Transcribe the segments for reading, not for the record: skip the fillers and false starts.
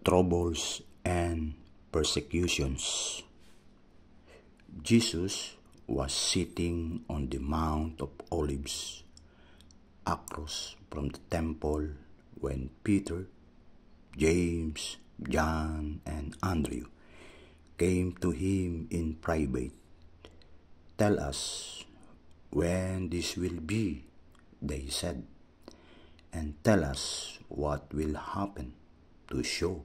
troubles and persecutions. Jesus was sitting on the Mount of Olives, across from the temple, when Peter, James, John, and Andrew came to him in private. "Tell us when this will be," they said, "and tell us what will happen to show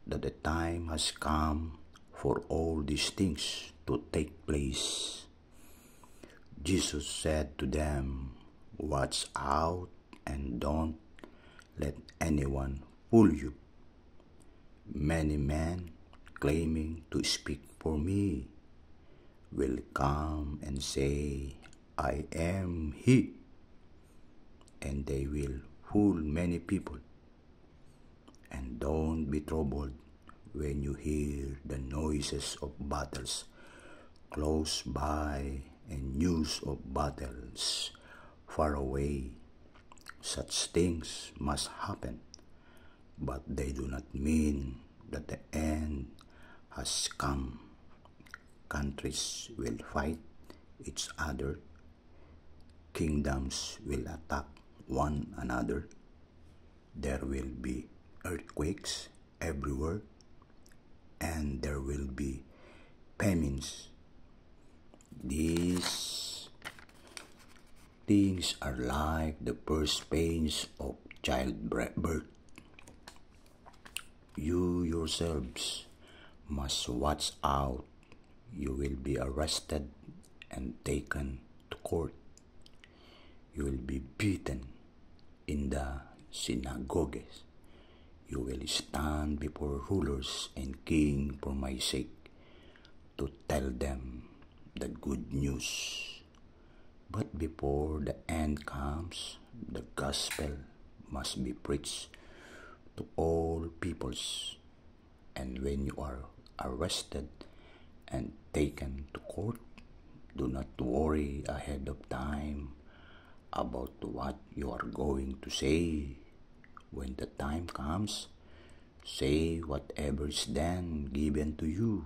that the time has come for all these things to take place." Jesus said to them, "Watch out and don't let anyone fool you. Many men claiming to speak for me will come and say, 'I am he,' and they will fool many people. And don't be troubled when you hear the noises of battles close by and news of battles far away. Such things must happen, but they do not mean that the end has come. Countries will fight each other. Kingdoms will attack one another. There will be earthquakes everywhere, and there will be famines. These things are like the first pains of childbirth. You yourselves must watch out. You will be arrested and taken to court. You will be beaten in the synagogues. You will stand before rulers and kings for my sake, to tell them the good news. But before the end comes, the gospel must be preached to all peoples. And when you are arrested and taken to court, do not worry ahead of time about what you are going to say. When the time comes, say whatever is then given to you.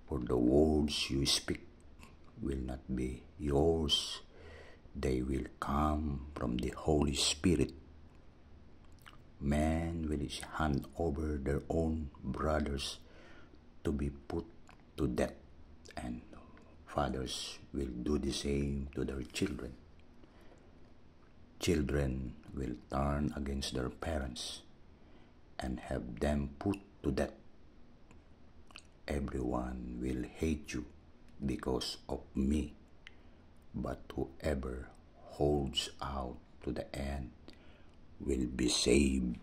For the words you speak will not be yours. They will come from the Holy Spirit. Men will hand over their own brothers to be put to death, and fathers will do the same to their children. Children will turn against their parents and have them put to death. Everyone will hate you because of me, but whoever holds out to the end will be saved.